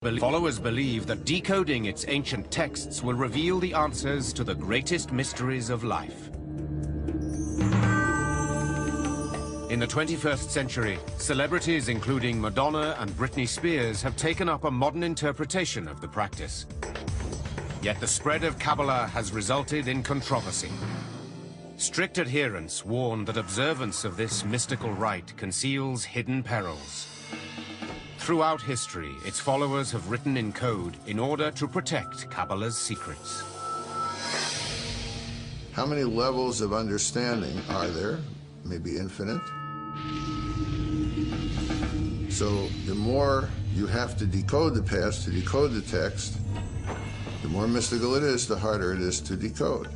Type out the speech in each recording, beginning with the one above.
Followers believe that decoding its ancient texts will reveal the answers to the greatest mysteries of life. In the 21st century, celebrities including Madonna and Britney Spears have taken up a modern interpretation of the practice. Yet the spread of Kabbalah has resulted in controversy. Strict adherents warn that observance of this mystical rite conceals hidden perils. Throughout history, its followers have written in code in order to protect Kabbalah's secrets. How many levels of understanding are there? Maybe infinite. So the more you have to decode the past to decode the text, the more mystical it is, the harder it is to decode.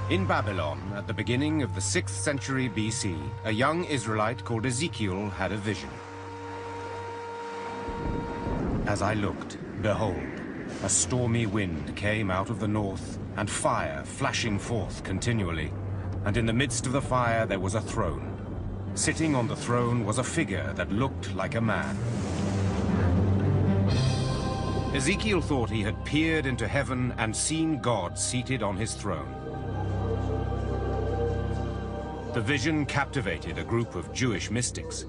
In Babylon, at the beginning of the 6th century BC, a young Israelite called Ezekiel had a vision. As I looked, behold, a stormy wind came out of the north, and fire flashing forth continually. And in the midst of the fire there was a throne. Sitting on the throne was a figure that looked like a man. Ezekiel thought he had peered into heaven and seen God seated on his throne. The vision captivated a group of Jewish mystics.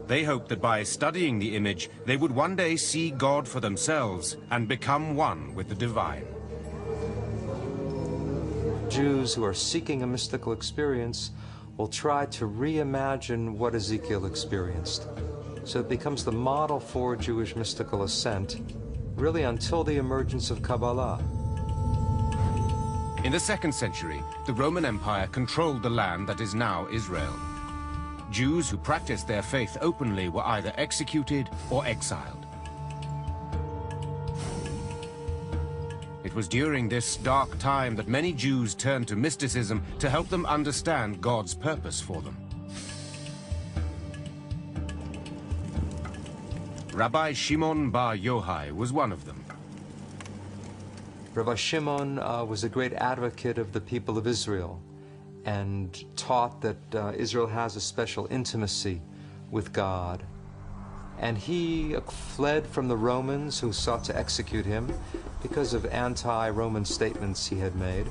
They hoped that by studying the image, they would one day see God for themselves and become one with the divine. Jews who are seeking a mystical experience will try to reimagine what Ezekiel experienced. So it becomes the model for Jewish mystical ascent, really until the emergence of Kabbalah. In the 2nd century, the Roman Empire controlled the land that is now Israel. Jews who practiced their faith openly were either executed or exiled. It was during this dark time that many Jews turned to mysticism to help them understand God's purpose for them. Rabbi Shimon bar Yochai was one of them. Rabbi Shimon was a great advocate of the people of Israel and taught that Israel has a special intimacy with God. And he fled from the Romans who sought to execute him because of anti-Roman statements he had made.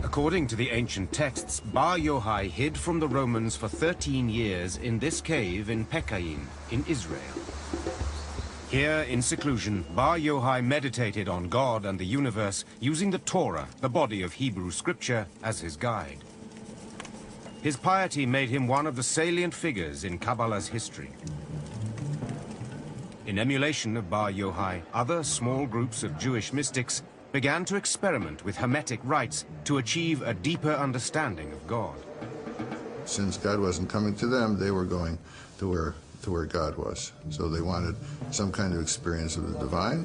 According to the ancient texts, Bar Yochai hid from the Romans for 13 years in this cave in Pekaim, in Israel. Here, in seclusion, Bar Yochai meditated on God and the universe using the Torah, the body of Hebrew scripture, as his guide. His piety made him one of the salient figures in Kabbalah's history. In emulation of Bar Yochai, other small groups of Jewish mystics began to experiment with Hermetic rites to achieve a deeper understanding of God. Since God wasn't coming to them, they were going to where God was. So they wanted some kind of experience of the divine.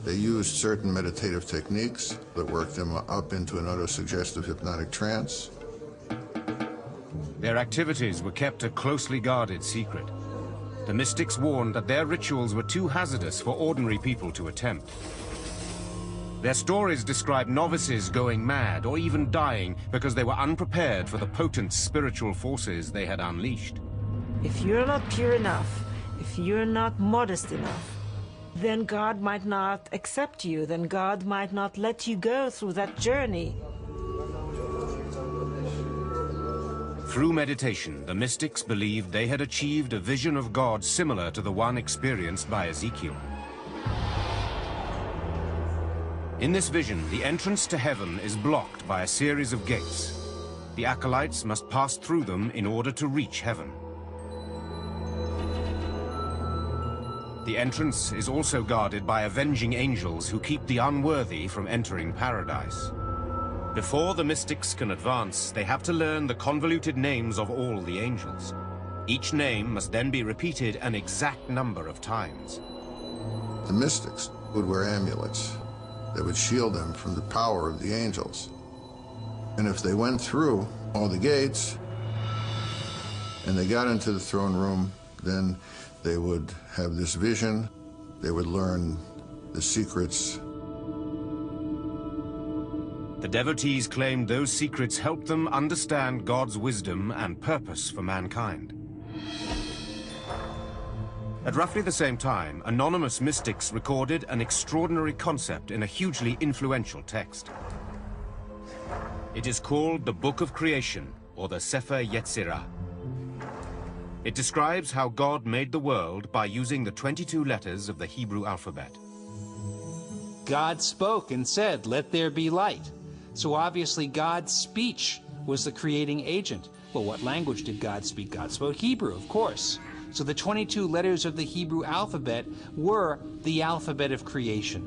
They used certain meditative techniques that worked them up into an autosuggestive hypnotic trance. Their activities were kept a closely guarded secret. The mystics warned that their rituals were too hazardous for ordinary people to attempt. Their stories describe novices going mad or even dying because they were unprepared for the potent spiritual forces they had unleashed. If you're not pure enough, if you're not modest enough, then God might not accept you, then God might not let you go through that journey. Through meditation, the mystics believed they had achieved a vision of God similar to the one experienced by Ezekiel. In this vision, the entrance to heaven is blocked by a series of gates. The acolytes must pass through them in order to reach heaven. The entrance is also guarded by avenging angels who keep the unworthy from entering paradise. Before the mystics can advance, they have to learn the convoluted names of all the angels. Each name must then be repeated an exact number of times. The mystics would wear amulets that would shield them from the power of the angels. And if they went through all the gates and they got into the throne room, then they would have this vision. They would learn the secrets. The devotees claimed those secrets helped them understand God's wisdom and purpose for mankind. At roughly the same time, anonymous mystics recorded an extraordinary concept in a hugely influential text. It is called the Book of Creation, or the Sefer Yetzirah. It describes how God made the world by using the 22 letters of the Hebrew alphabet. God spoke and said, "Let there be light." So obviously God's speech was the creating agent. Well, what language did God speak? God spoke Hebrew, of course. So the 22 letters of the Hebrew alphabet were the alphabet of creation.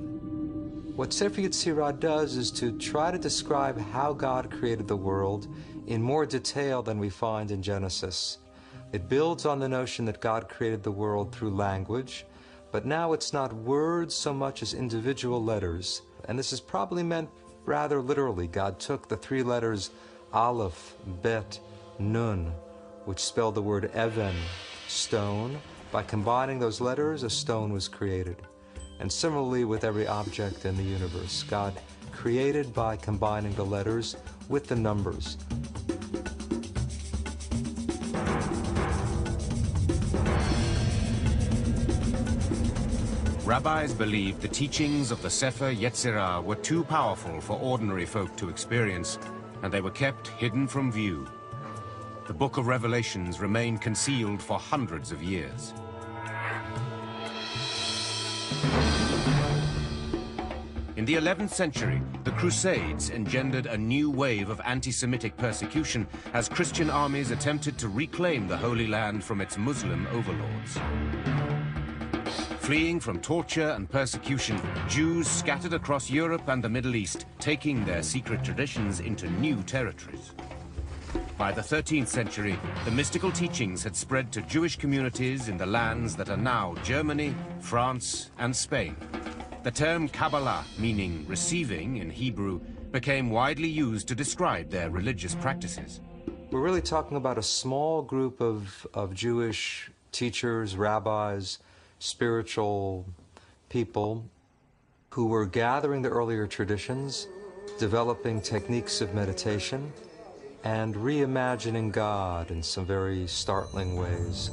What Sefer Yetzirah does is to try to describe how God created the world in more detail than we find in Genesis. It builds on the notion that God created the world through language, but now it's not words so much as individual letters. And this is probably meant rather literally. God took the 3 letters Aleph, Bet, Nun, which spelled the word Even, stone. By combining those letters, a stone was created. And similarly with every object in the universe, God created by combining the letters with the numbers. Rabbis believed the teachings of the Sefer Yetzirah were too powerful for ordinary folk to experience, and they were kept hidden from view. The Book of Revelations remained concealed for hundreds of years. In the 11th century, the Crusades engendered a new wave of anti-Semitic persecution as Christian armies attempted to reclaim the Holy Land from its Muslim overlords. Fleeing from torture and persecution, Jews scattered across Europe and the Middle East, taking their secret traditions into new territories. By the 13th century, the mystical teachings had spread to Jewish communities in the lands that are now Germany, France, and Spain. The term Kabbalah, meaning receiving in Hebrew, became widely used to describe their religious practices. We're really talking about a small group of Jewish teachers, rabbis, spiritual people who were gathering the earlier traditions, developing techniques of meditation, and reimagining God in some very startling ways.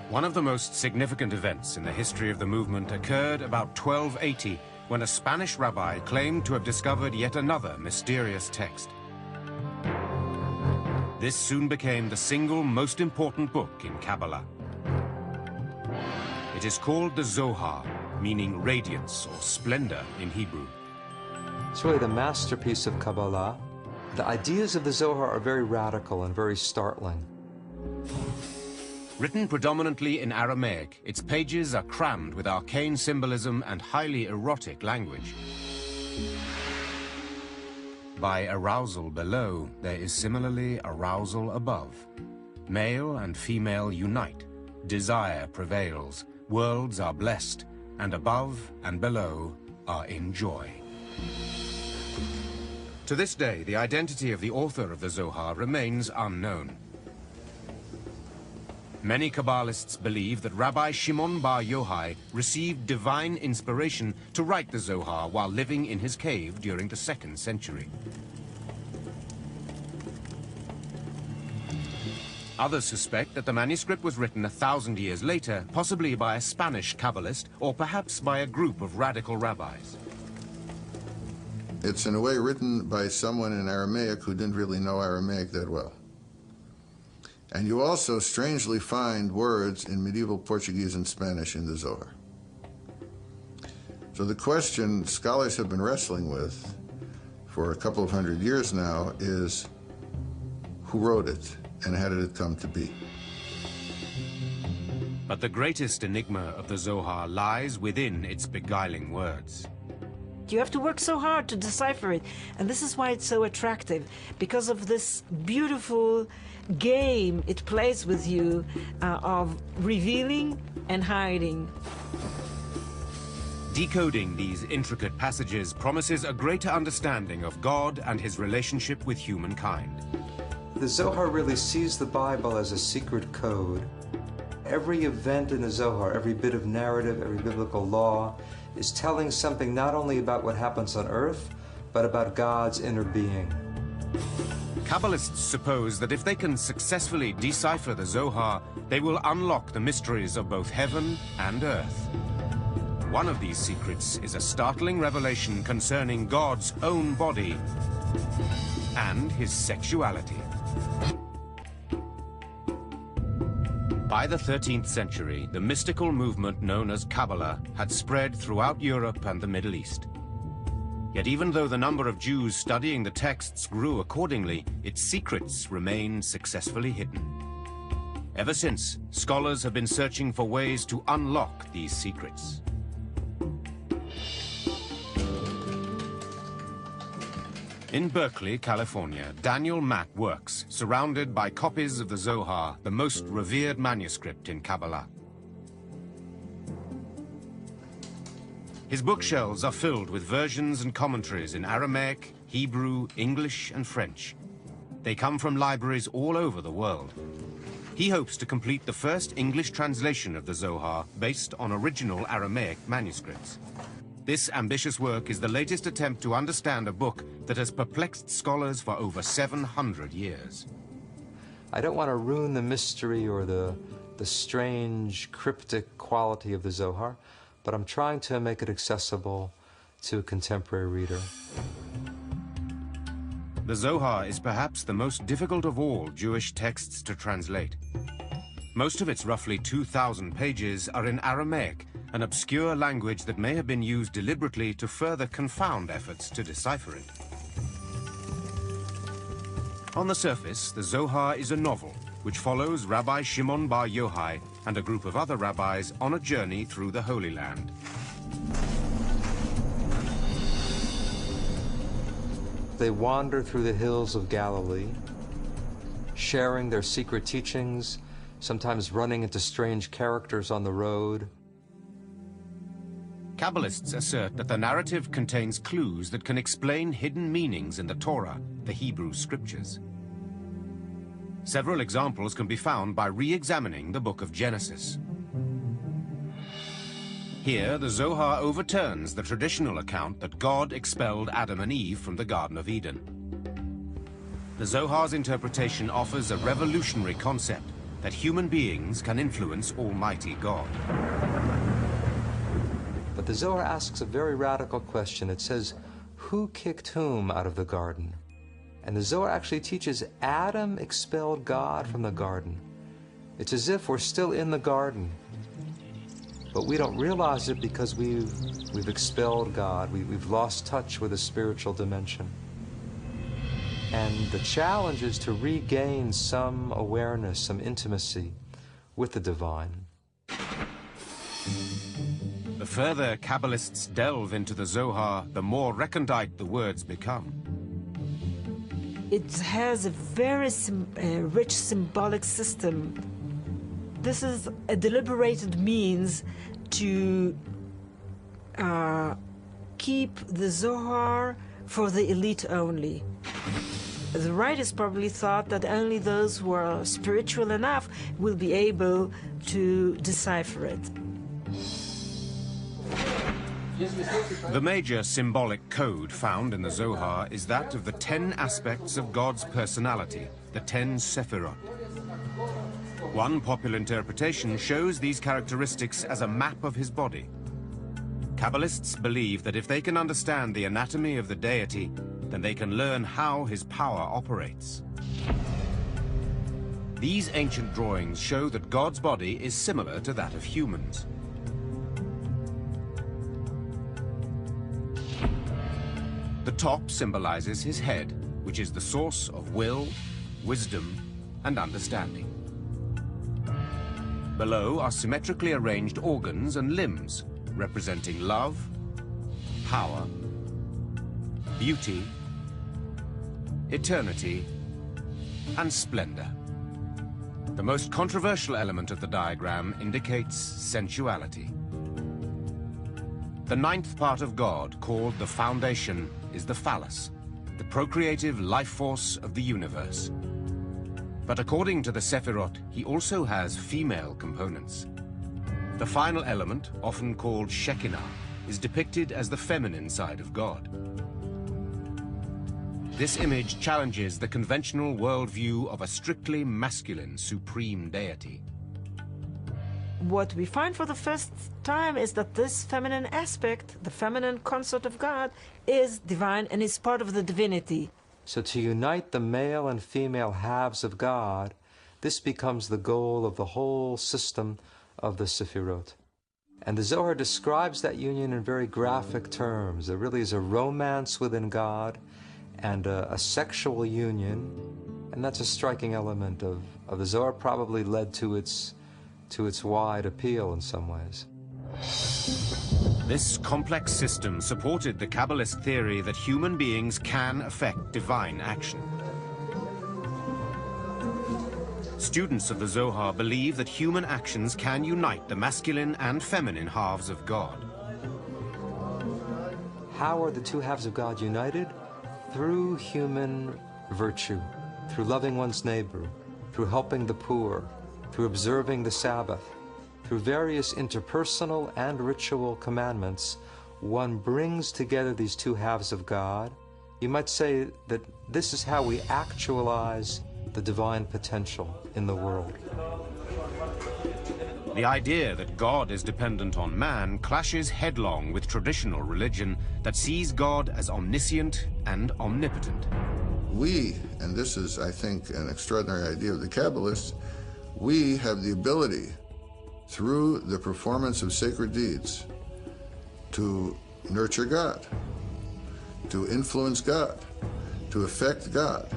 One of the most significant events in the history of the movement occurred about 1280, when a Spanish rabbi claimed to have discovered yet another mysterious text. This soon became the single most important book in Kabbalah. It is called the Zohar, meaning radiance or splendor in Hebrew. It's really the masterpiece of Kabbalah. The ideas of the Zohar are very radical and very startling. Written predominantly in Aramaic, its pages are crammed with arcane symbolism and highly erotic language. By arousal below, there is similarly arousal above. Male and female unite, desire prevails, worlds are blessed, and above and below are in joy. To this day, the identity of the author of the Zohar remains unknown. Many Kabbalists believe that Rabbi Shimon Bar Yochai received divine inspiration to write the Zohar while living in his cave during the 2nd century. Others suspect that the manuscript was written 1,000 years later, possibly by a Spanish Kabbalist or perhaps by a group of radical rabbis. It's in a way written by someone in Aramaic who didn't really know Aramaic that well. And you also strangely find words in medieval Portuguese and Spanish in the Zohar. So the question scholars have been wrestling with for a couple of hundred years now is, who wrote it and how did it come to be? But the greatest enigma of the Zohar lies within its beguiling words. You have to work so hard to decipher it, and this is why it's so attractive, because of this beautiful game it plays with you of revealing and hiding. Decoding these intricate passages promises a greater understanding of God and his relationship with humankind. The Zohar really sees the Bible as a secret code. Every event in the Zohar, every bit of narrative, every biblical law, is telling something not only about what happens on earth, but about God's inner being. Kabbalists suppose that if they can successfully decipher the Zohar, they will unlock the mysteries of both heaven and earth. One of these secrets is a startling revelation concerning God's own body and his sexuality. By the 13th century, the mystical movement known as Kabbalah had spread throughout Europe and the Middle East. Yet even though the number of Jews studying the texts grew accordingly, its secrets remained successfully hidden. Ever since, scholars have been searching for ways to unlock these secrets. In Berkeley, California, Daniel Mack works, surrounded by copies of the Zohar, the most revered manuscript in Kabbalah. His bookshelves are filled with versions and commentaries in Aramaic, Hebrew, English, and French. They come from libraries all over the world. He hopes to complete the first English translation of the Zohar based on original Aramaic manuscripts. This ambitious work is the latest attempt to understand a book that has perplexed scholars for over 700 years. I don't want to ruin the mystery or the strange, cryptic quality of the Zohar, but I'm trying to make it accessible to a contemporary reader. The Zohar is perhaps the most difficult of all Jewish texts to translate. Most of its roughly 2,000 pages are in Aramaic, an obscure language that may have been used deliberately to further confound efforts to decipher it. On the surface, the Zohar is a novel which follows Rabbi Shimon Bar Yochai and a group of other rabbis on a journey through the Holy Land. They wander through the hills of Galilee, sharing their secret teachings, sometimes running into strange characters on the road. Kabbalists assert that the narrative contains clues that can explain hidden meanings in the Torah, the Hebrew scriptures. Several examples can be found by re-examining the book of Genesis. Here, the Zohar overturns the traditional account that God expelled Adam and Eve from the Garden of Eden. The Zohar's interpretation offers a revolutionary concept that human beings can influence Almighty God. But the Zohar asks a very radical question. It says, who kicked whom out of the garden? And the Zohar actually teaches Adam expelled God from the garden. It's as if we're still in the garden, but we don't realize it because we've expelled God. We've lost touch with the spiritual dimension. And the challenge is to regain some awareness, some intimacy with the divine. The further Kabbalists delve into the Zohar, the more recondite the words become. It has a very rich symbolic system. This is a deliberated means to keep the Zohar for the elite only. The writers probably thought that only those who are spiritual enough will be able to decipher it. The major symbolic code found in the Zohar is that of the 10 aspects of God's personality, the 10 Sephirot. One popular interpretation shows these characteristics as a map of his body. Kabbalists believe that if they can understand the anatomy of the deity, then they can learn how his power operates. These ancient drawings show that God's body is similar to that of humans. The top symbolizes his head, which is the source of will, wisdom, and understanding. Below are symmetrically arranged organs and limbs, representing love, power, beauty, eternity, and splendor. The most controversial element of the diagram indicates sensuality. The ninth part of God, called the foundation, is the phallus, the procreative life force of the universe. But according to the Sephirot, he also has female components. The final element, often called Shekinah, is depicted as the feminine side of God. This image challenges the conventional worldview of a strictly masculine supreme deity. What we find for the first time is that this feminine aspect, the feminine consort of God, is divine and is part of the divinity. So to unite the male and female halves of God, this becomes the goal of the whole system of the Sephirot. And the Zohar describes that union in very graphic terms. There really is a romance within God and a sexual union, and that's a striking element of the Zohar, probably led to its wide appeal in some ways. This complex system supported the Kabbalist theory that human beings can affect divine action. Students of the Zohar believe that human actions can unite the masculine and feminine halves of God. How are the two halves of God united? Through human virtue, through loving one's neighbor, through helping the poor, through observing the Sabbath, through various interpersonal and ritual commandments, one brings together these two halves of God. You might say that this is how we actualize the divine potential in the world. The idea that God is dependent on man clashes headlong with traditional religion that sees God as omniscient and omnipotent. We, and this is, I think, an extraordinary idea of the Kabbalists, we have the ability, through the performance of sacred deeds, to nurture God, to influence God, to affect God,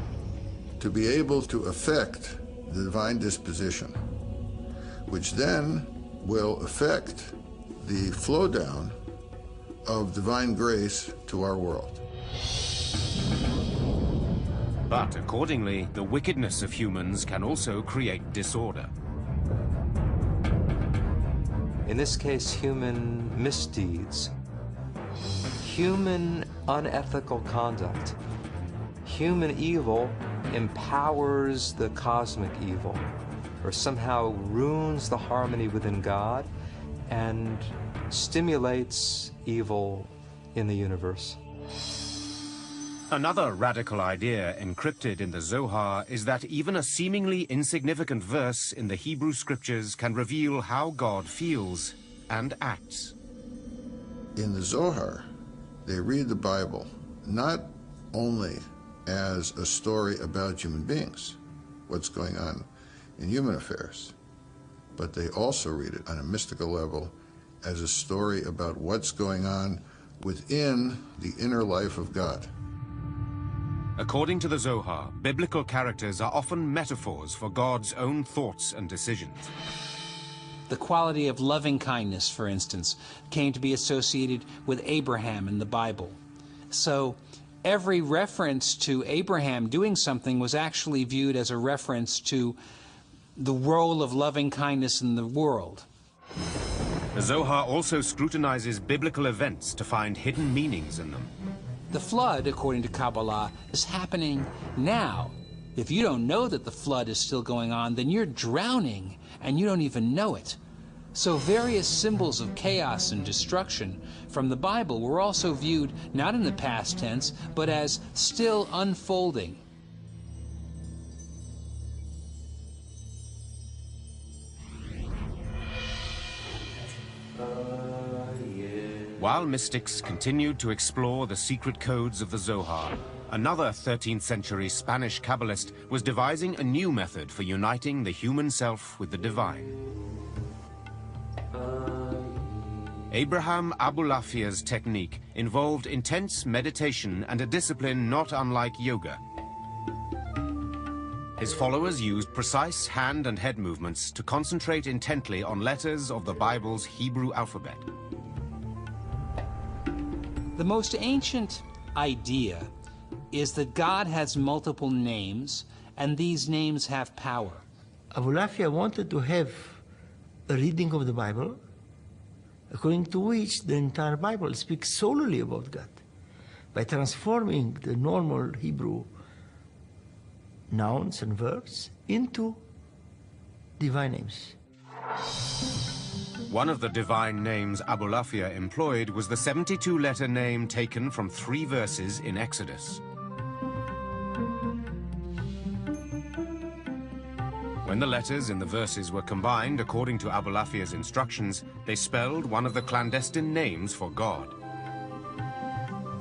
to be able to affect the divine disposition, which then will affect the flow down of divine grace to our world. But accordingly, the wickedness of humans can also create disorder. In this case, human misdeeds, human unethical conduct, human evil empowers the cosmic evil, or somehow ruins the harmony within God and stimulates evil in the universe. Another radical idea encrypted in the Zohar is that even a seemingly insignificant verse in the Hebrew scriptures can reveal how God feels and acts. In the Zohar, they read the Bible not only as a story about human beings, what's going on in human affairs, but they also read it on a mystical level as a story about what's going on within the inner life of God. According to the Zohar, biblical characters are often metaphors for God's own thoughts and decisions. The quality of loving kindness, for instance, came to be associated with Abraham in the Bible. So every reference to Abraham doing something was actually viewed as a reference to the role of loving kindness in the world. The Zohar also scrutinizes biblical events to find hidden meanings in them. The flood, according to Kabbalah, is happening now. If you don't know that the flood is still going on, then you're drowning and you don't even know it. So various symbols of chaos and destruction from the Bible were also viewed not in the past tense, but as still unfolding. While mystics continued to explore the secret codes of the Zohar, another 13th century Spanish Kabbalist was devising a new method for uniting the human self with the divine. Abraham Abulafia's technique involved intense meditation and a discipline not unlike yoga. His followers used precise hand and head movements to concentrate intently on letters of the Bible's Hebrew alphabet. The most ancient idea is that God has multiple names, and these names have power. Abulafia wanted to have a reading of the Bible according to which the entire Bible speaks solely about God, by transforming the normal Hebrew nouns and verbs into divine names. One of the divine names Abulafia employed was the 72-letter name taken from 3 verses in Exodus. When the letters in the verses were combined according to Abulafia's instructions, they spelled one of the clandestine names for God.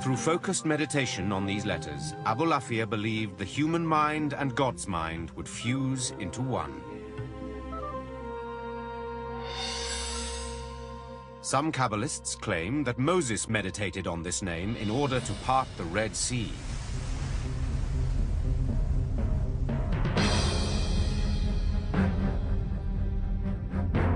Through focused meditation on these letters, Abulafia believed the human mind and God's mind would fuse into one. Some Kabbalists claim that Moses meditated on this name in order to part the Red Sea.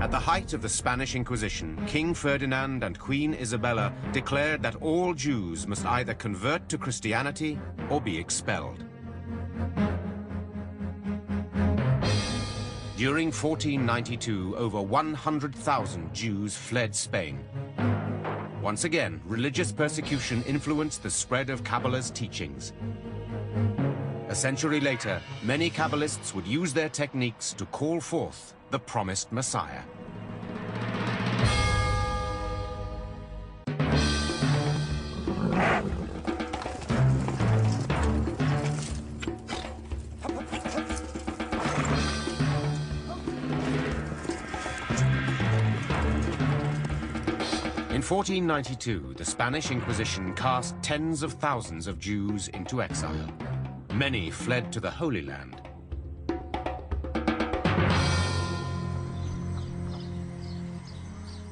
At the height of the Spanish Inquisition, King Ferdinand and Queen Isabella declared that all Jews must either convert to Christianity or be expelled. During 1492, over 100,000 Jews fled Spain. Once again, religious persecution influenced the spread of Kabbalah's teachings. A century later, many Kabbalists would use their techniques to call forth the promised Messiah. In 1492, the Spanish Inquisition cast tens of thousands of Jews into exile. Many fled to the Holy Land.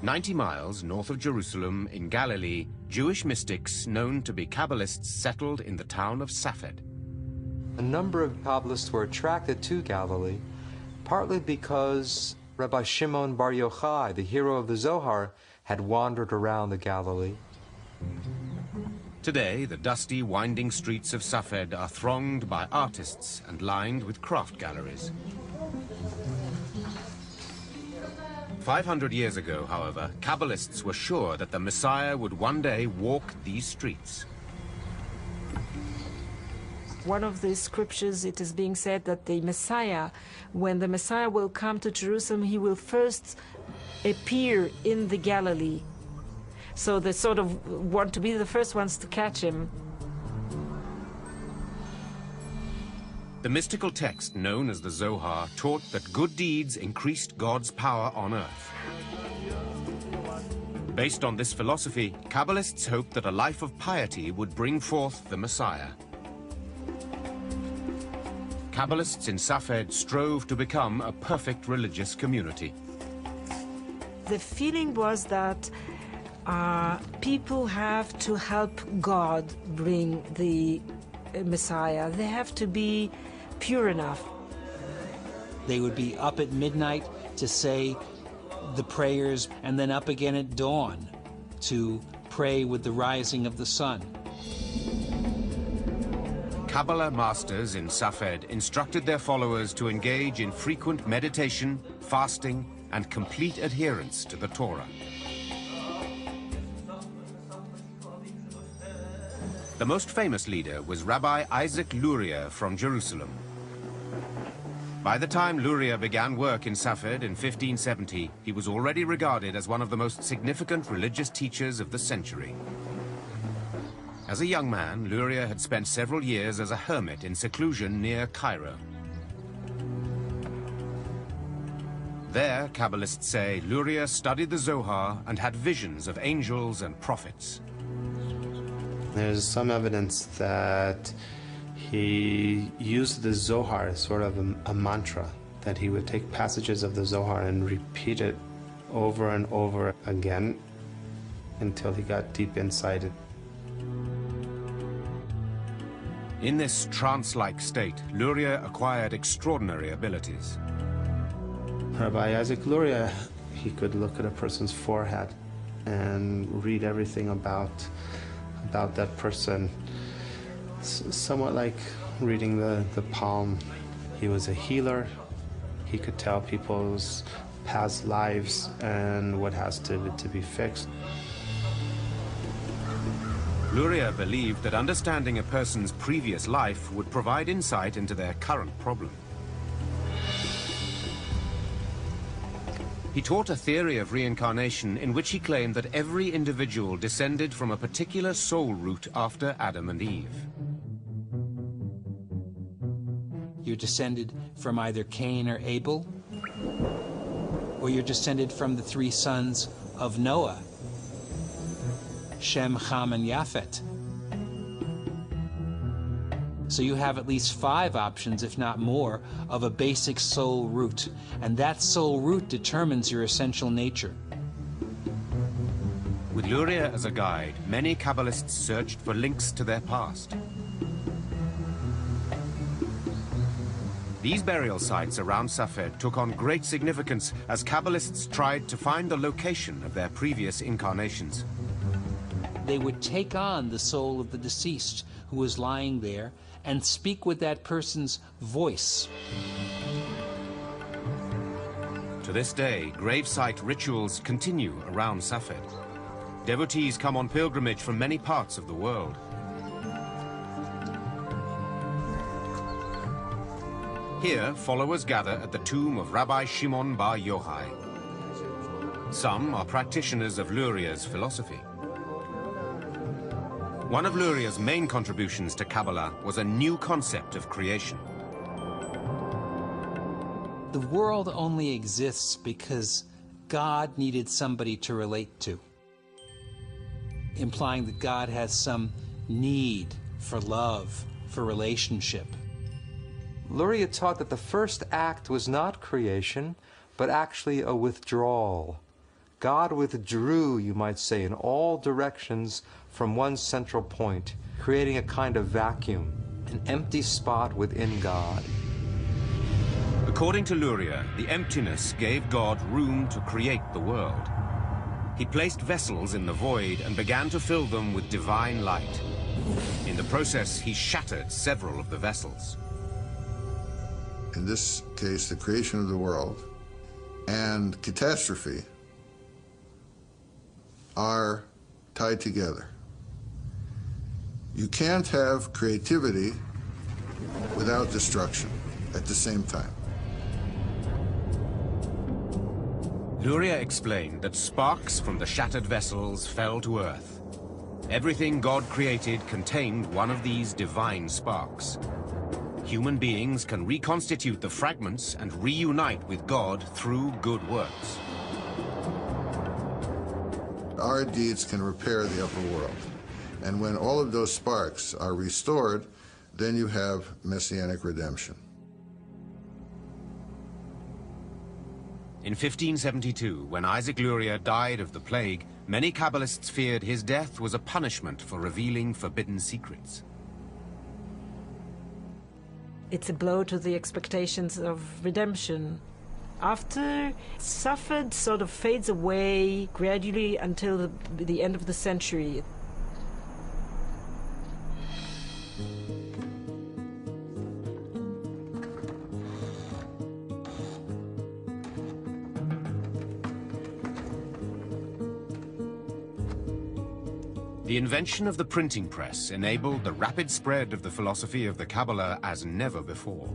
"90 miles north of Jerusalem, in Galilee, Jewish mystics known to be Kabbalists settled in the town of Safed. A number of Kabbalists were attracted to Galilee, partly because Rabbi Shimon Bar Yochai, the hero of the Zohar, had wandered around the Galilee. Today, the dusty, winding streets of Safed are thronged by artists and lined with craft galleries. 500 years ago, however, Kabbalists were sure that the Messiah would one day walk these streets. One of the scriptures, it is being said that the Messiah, when the Messiah will come to Jerusalem, he will first appear in the Galilee. So they sort of want to be the first ones to catch him. The mystical text known as the Zohar taught that good deeds increased God's power on earth. Based on this philosophy, Kabbalists hoped that a life of piety would bring forth the Messiah. Kabbalists in Safed strove to become a perfect religious community. The feeling was that people have to help God bring the Messiah. They have to be pure enough. They would be up at midnight to say the prayers, and then up again at dawn to pray with the rising of the sun. Kabbalah masters in Safed instructed their followers to engage in frequent meditation, fasting, and complete adherence to the Torah. The most famous leader was Rabbi Isaac Luria from Jerusalem. By the time Luria began work in Safed in 1570, he was already regarded as one of the most significant religious teachers of the century. As a young man, Luria had spent several years as a hermit in seclusion near Cairo. There, Kabbalists say, Luria studied the Zohar and had visions of angels and prophets. There's some evidence that he used the Zohar as sort of a mantra, that he would take passages of the Zohar and repeat it over and over again until he got deep inside it. In this trance-like state, Luria acquired extraordinary abilities. Rabbi Isaac Luria, he could look at a person's forehead and read everything about that person, somewhat like reading the palm. He was a healer. He could tell people's past lives and what has to be fixed. Luria believed that understanding a person's previous life would provide insight into their current problem. He taught a theory of reincarnation in which he claimed that every individual descended from a particular soul root after Adam and Eve. You're descended from either Cain or Abel, or you're descended from the three sons of Noah, Shem, Ham, and Japhet. So you have at least 5 options, if not more, of a basic soul root, and that soul root determines your essential nature. With Luria as a guide, many Kabbalists searched for links to their past. These burial sites around Safed took on great significance as Kabbalists tried to find the location of their previous incarnations. They would take on the soul of the deceased who was lying there and speak with that person's voice. To this day, gravesite rituals continue around Safed. Devotees come on pilgrimage from many parts of the world. Here, followers gather at the tomb of Rabbi Shimon Bar Yochai. Some are practitioners of Luria's philosophy. One of Luria's main contributions to Kabbalah was a new concept of creation. The world only exists because God needed somebody to relate to, implying that God has some need for love, for relationship. Luria taught that the first act was not creation, but actually a withdrawal. God withdrew, you might say, in all directions from one central point, creating a kind of vacuum, an empty spot within God. According to Luria, the emptiness gave God room to create the world. He placed vessels in the void and began to fill them with divine light. In the process, he shattered several of the vessels. In this case, the creation of the world and catastrophe are tied together. You can't have creativity without destruction at the same time. Luria explained that sparks from the shattered vessels fell to earth. Everything God created contained one of these divine sparks. Human beings can reconstitute the fragments and reunite with God through good works. Our deeds can repair the upper world. And when all of those sparks are restored, then you have messianic redemption. In 1572, when Isaac Luria died of the plague, many Kabbalists feared his death was a punishment for revealing forbidden secrets. It's a blow to the expectations of redemption. After Safed sort of fades away gradually until the end of the century. The invention of the printing press enabled the rapid spread of the philosophy of the Kabbalah as never before.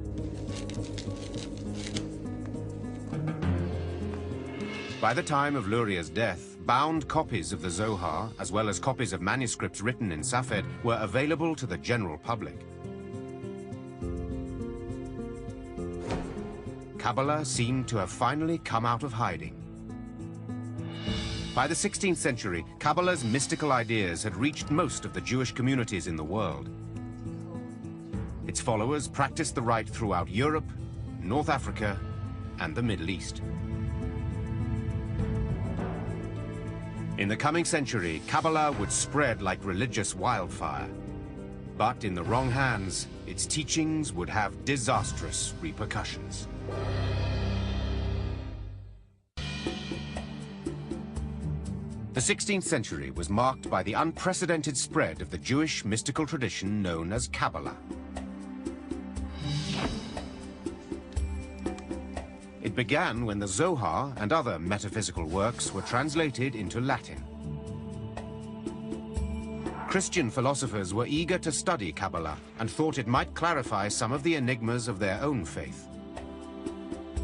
By the time of Luria's death, bound copies of the Zohar, as well as copies of manuscripts written in Safed, were available to the general public. Kabbalah seemed to have finally come out of hiding. By the 16th century, Kabbalah's mystical ideas had reached most of the Jewish communities in the world. Its followers practiced the rite throughout Europe, North Africa, and the Middle East. In the coming century, Kabbalah would spread like religious wildfire. But in the wrong hands, its teachings would have disastrous repercussions. The 16th century was marked by the unprecedented spread of the Jewish mystical tradition known as Kabbalah. It began when the Zohar and other metaphysical works were translated into Latin. Christian philosophers were eager to study Kabbalah and thought it might clarify some of the enigmas of their own faith.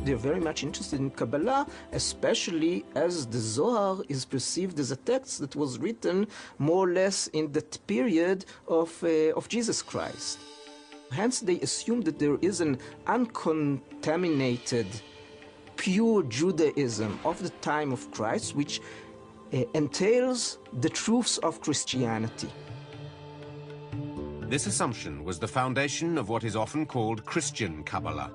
They're very much interested in Kabbalah, especially as the Zohar is perceived as a text that was written more or less in that period of Jesus Christ. Hence, they assume that there is an uncontaminated, pure Judaism of the time of Christ, which entails the truths of Christianity. This assumption was the foundation of what is often called Christian Kabbalah.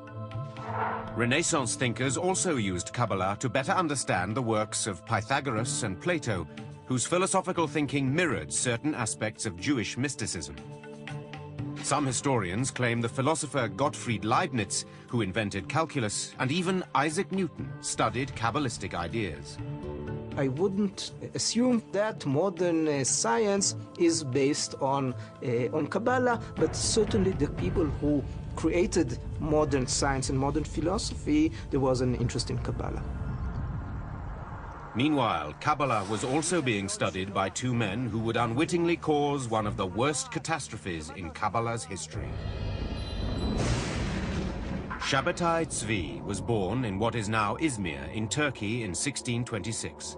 Renaissance thinkers also used Kabbalah to better understand the works of Pythagoras and Plato, whose philosophical thinking mirrored certain aspects of Jewish mysticism. Some historians claim the philosopher Gottfried Leibniz, who invented calculus, and even Isaac Newton studied Kabbalistic ideas. I wouldn't assume that modern science is based on Kabbalah, but certainly the people who created modern science and modern philosophy, there was an interest in Kabbalah. Meanwhile, Kabbalah was also being studied by two men who would unwittingly cause one of the worst catastrophes in Kabbalah's history. Shabbatai Tzvi was born in what is now Izmir in Turkey in 1626.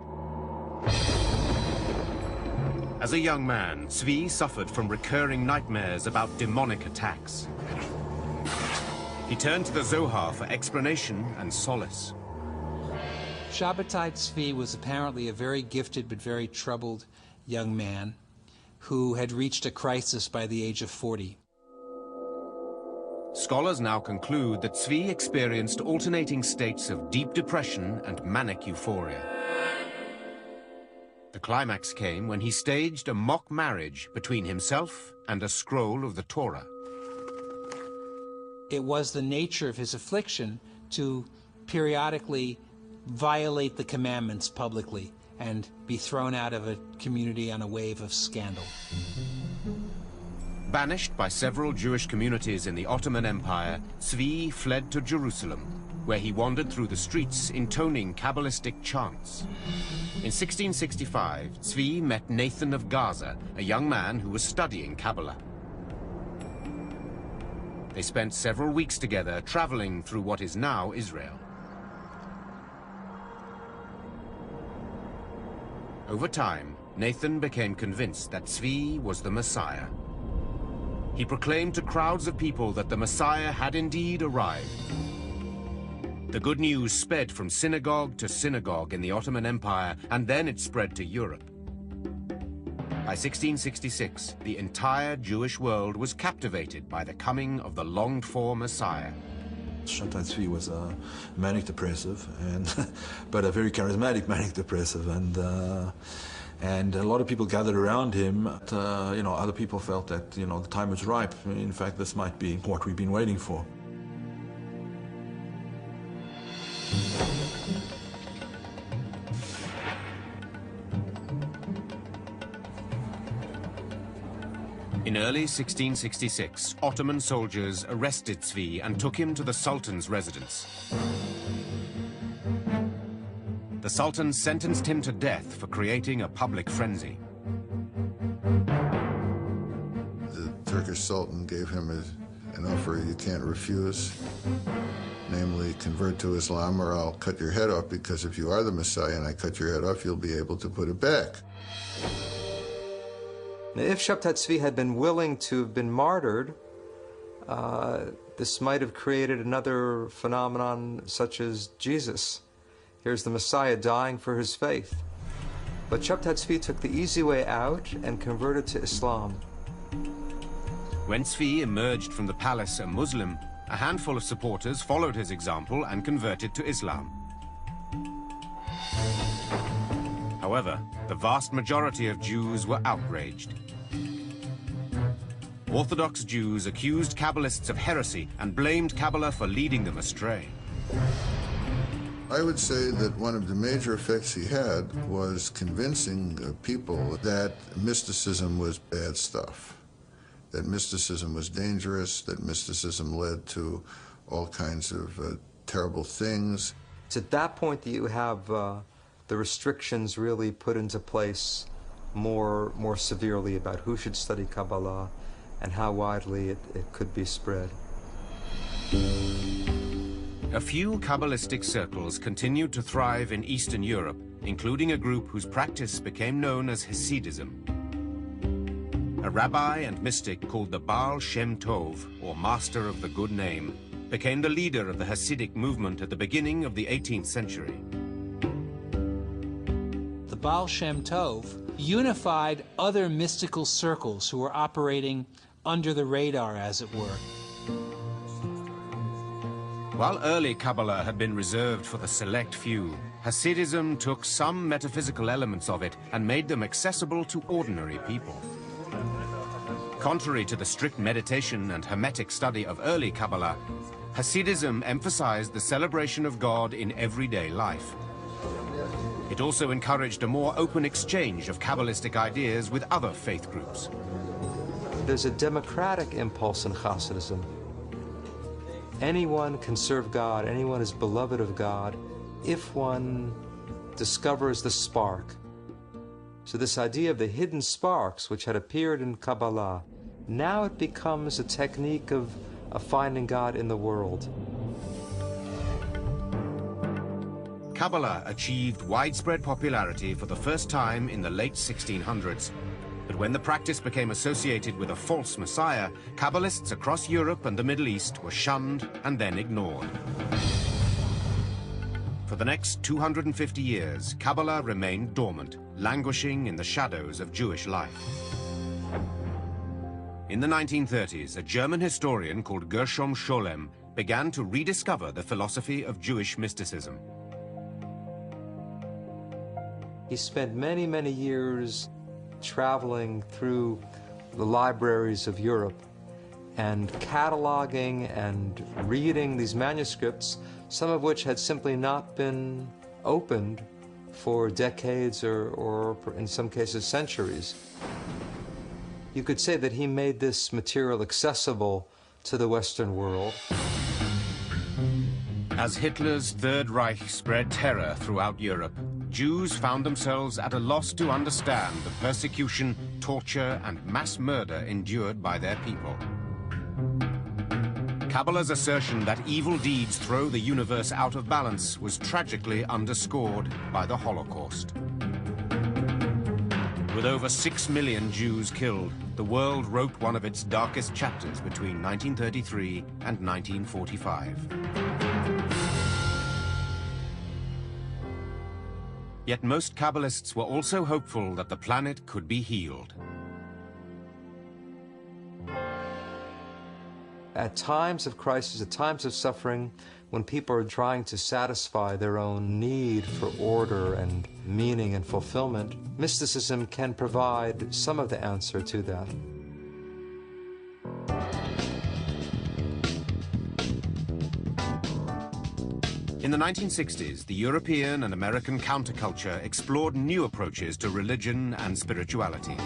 As a young man, Tzvi suffered from recurring nightmares about demonic attacks. He turned to the Zohar for explanation and solace. Shabbatai Tzvi was apparently a very gifted but very troubled young man who had reached a crisis by the age of 40. Scholars now conclude that Tzvi experienced alternating states of deep depression and manic euphoria. The climax came when he staged a mock marriage between himself and a scroll of the Torah. It was the nature of his affliction to periodically violate the commandments publicly and be thrown out of a community on a wave of scandal. Banished by several Jewish communities in the Ottoman Empire, Tzvi fled to Jerusalem, where he wandered through the streets intoning Kabbalistic chants. In 1665, Tzvi met Nathan of Gaza, a young man who was studying Kabbalah. They spent several weeks together traveling through what is now Israel. Over time, Nathan became convinced that Tzvi was the Messiah. He proclaimed to crowds of people that the Messiah had indeed arrived. The good news sped from synagogue to synagogue in the Ottoman Empire, and then it spread to Europe. By 1666, the entire Jewish world was captivated by the coming of the longed-for Messiah. Shabbatai Tzvi was a manic depressive, but a very charismatic manic depressive, and a lot of people gathered around him. Other people felt that the time was ripe. In fact, this might be what we've been waiting for. In early 1666, Ottoman soldiers arrested Tzvi and took him to the Sultan's residence. The Sultan sentenced him to death for creating a public frenzy. The Turkish Sultan gave him an offer you can't refuse, namely, convert to Islam or I'll cut your head off, because if you are the Messiah and I cut your head off, you'll be able to put it back. Now, if Shabbatai Tzvi had been willing to have been martyred, this might have created another phenomenon such as Jesus. Here's the Messiah dying for his faith. But Shabbatai Tzvi took the easy way out and converted to Islam. When Tzvi emerged from the palace a Muslim, a handful of supporters followed his example and converted to Islam. However, the vast majority of Jews were outraged. Orthodox Jews accused Kabbalists of heresy and blamed Kabbalah for leading them astray. I would say that one of the major effects he had was convincing people that mysticism was bad stuff, that mysticism was dangerous, that mysticism led to all kinds of terrible things. It's at that point that you have the restrictions really put into place more severely about who should study Kabbalah and how widely it could be spread. A few Kabbalistic circles continued to thrive in Eastern Europe, including a group whose practice became known as Hasidism. A rabbi and mystic called the Baal Shem Tov, or Master of the Good Name, became the leader of the Hasidic movement at the beginning of the 18th century. The Baal Shem Tov unified other mystical circles who were operating under the radar, as it were. While early Kabbalah had been reserved for the select few, Hasidism took some metaphysical elements of it and made them accessible to ordinary people. Contrary to the strict meditation and hermetic study of early Kabbalah, Hasidism emphasized the celebration of God in everyday life. It also encouraged a more open exchange of Kabbalistic ideas with other faith groups. There's a democratic impulse in Hasidism. Anyone can serve God, anyone is beloved of God, if one discovers the spark. So this idea of the hidden sparks, which had appeared in Kabbalah, now it becomes a technique of finding God in the world. Kabbalah achieved widespread popularity for the first time in the late 1600s. But when the practice became associated with a false messiah, Kabbalists across Europe and the Middle East were shunned and then ignored. For the next 250 years, Kabbalah remained dormant, languishing in the shadows of Jewish life. In the 1930s, a German historian called Gershom Scholem began to rediscover the philosophy of Jewish mysticism. He spent many, many years traveling through the libraries of Europe and cataloging and reading these manuscripts, some of which had simply not been opened for decades or in some cases centuries. You could say that he made this material accessible to the Western world. As Hitler's Third Reich spread terror throughout Europe, Jews found themselves at a loss to understand the persecution, torture, and mass murder endured by their people. Kabbalah's assertion that evil deeds throw the universe out of balance was tragically underscored by the Holocaust. With over 6 million Jews killed, the world wrote one of its darkest chapters between 1933 and 1945. Yet most Kabbalists were also hopeful that the planet could be healed. At times of crisis, at times of suffering, when people are trying to satisfy their own need for order and meaning and fulfillment, mysticism can provide some of the answer to that. In the 1960s, the European and American counterculture explored new approaches to religion and spirituality.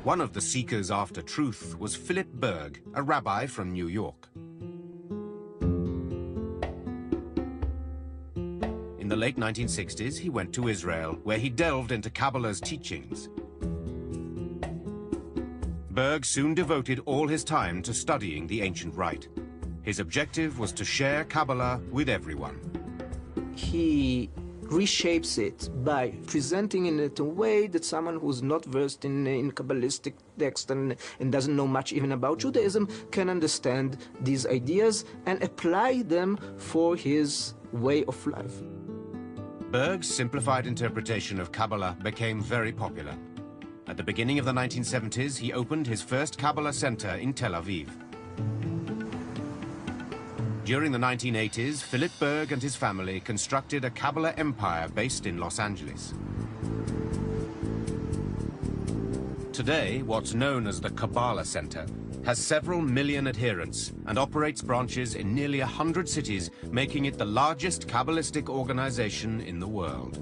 One of the seekers after truth was Philip Berg, a rabbi from New York. In the late 1960s, he went to Israel, where he delved into Kabbalah's teachings. Berg soon devoted all his time to studying the ancient rite. His objective was to share Kabbalah with everyone. He reshapes it by presenting it in a way that someone who's not versed in Kabbalistic text and doesn't know much even about Judaism can understand these ideas and apply them for his way of life. Berg's simplified interpretation of Kabbalah became very popular. At the beginning of the 1970s, he opened his first Kabbalah center in Tel Aviv. During the 1980s, Philip Berg and his family constructed a Kabbalah empire based in Los Angeles. Today, what's known as the Kabbalah Center has several million adherents and operates branches in nearly 100 cities, making it the largest Kabbalistic organization in the world.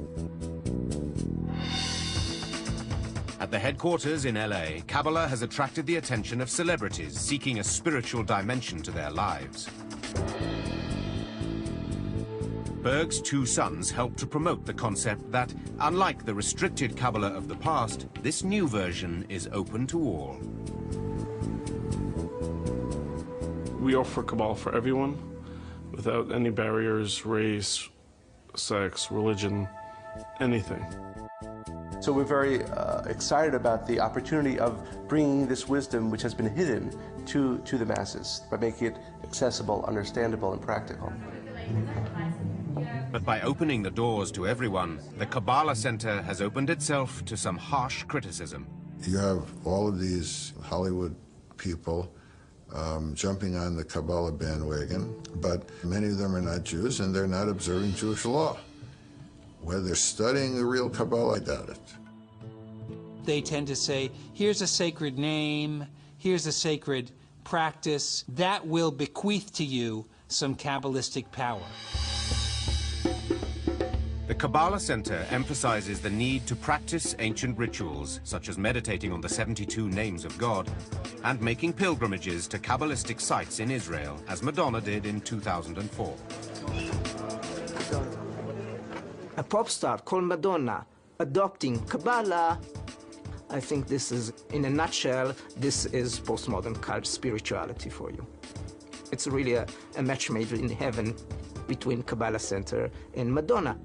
At the headquarters in LA, Kabbalah has attracted the attention of celebrities seeking a spiritual dimension to their lives. Berg's two sons helped to promote the concept that, unlike the restricted Kabbalah of the past, this new version is open to all. We offer Kabbalah for everyone, without any barriers, race, sex, religion, anything. So we're very excited about the opportunity of bringing this wisdom, which has been hidden, to the masses by making it accessible, understandable, and practical. But by opening the doors to everyone, the Kabbalah Center has opened itself to some harsh criticism. You have all of these Hollywood people jumping on the Kabbalah bandwagon, but many of them are not Jews and they're not observing Jewish law. Whether they're studying the real Kabbalah, I doubt it. They tend to say, here's a sacred name, here's a sacred practice, that will bequeath to you some Kabbalistic power. The Kabbalah Center emphasizes the need to practice ancient rituals, such as meditating on the 72 names of God, and making pilgrimages to Kabbalistic sites in Israel, as Madonna did in 2004. A pop star called Madonna adopting Kabbalah, I think this is, in a nutshell, this is postmodern cult spirituality for you. It's really a match made in heaven between Kabbalah Center and Madonna.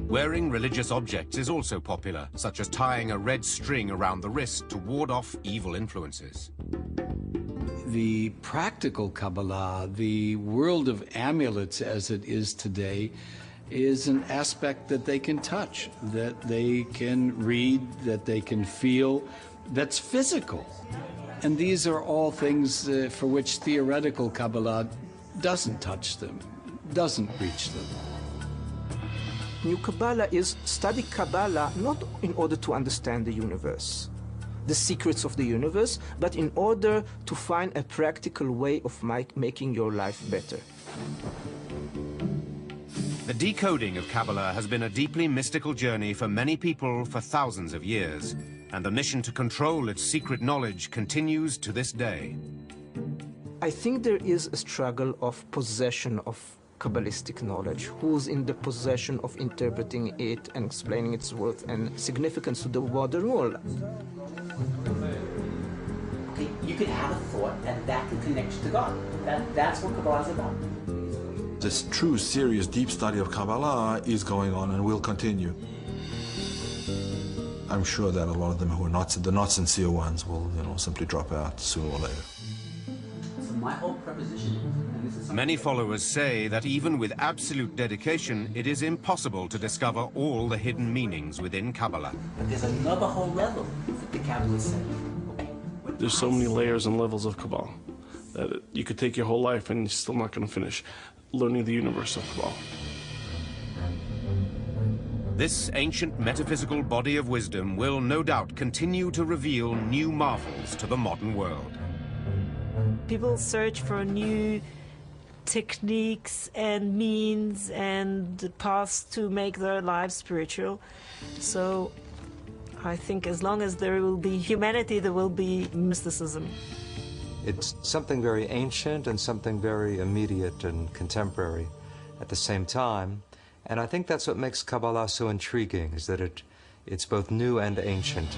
Wearing religious objects is also popular, such as tying a red string around the wrist to ward off evil influences. The practical Kabbalah, the world of amulets as it is today, is an aspect that they can touch, that they can read, that they can feel, that's physical. And these are all things for which theoretical Kabbalah doesn't touch them, doesn't reach them. New Kabbalah is study Kabbalah not in order to understand the universe, the secrets of the universe, but in order to find a practical way of making your life better. The decoding of Kabbalah has been a deeply mystical journey for many people for thousands of years, and the mission to control its secret knowledge continues to this day. I think there is a struggle of possession of Kabbalistic knowledge, who's in the possession of interpreting it and explaining its worth and significance to the modern world. Okay, you could have a thought and that can connect you to God. That's what Kabbalah is about. This true, serious, deep study of Kabbalah is going on and will continue. I'm sure that a lot of them who are not, the not sincere ones will, simply drop out sooner or later. So my whole preposition is... Many followers say that even with absolute dedication, it is impossible to discover all the hidden meanings within Kabbalah. But there's another whole level that the Kabbalists say. There's so many layers and levels of Kabbalah that you could take your whole life and you're still not going to finish learning the universe of Kabbalah. This ancient metaphysical body of wisdom will no doubt continue to reveal new marvels to the modern world. People search for new techniques and means and paths to make their lives spiritual. So I think as long as there will be humanity, there will be mysticism. It's something very ancient and something very immediate and contemporary at the same time. And I think that's what makes Kabbalah so intriguing, is that it's both new and ancient.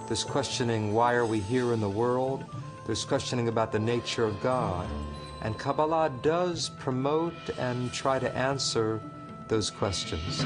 There's questioning, why are we here in the world? There's questioning about the nature of God. And Kabbalah does promote and try to answer those questions.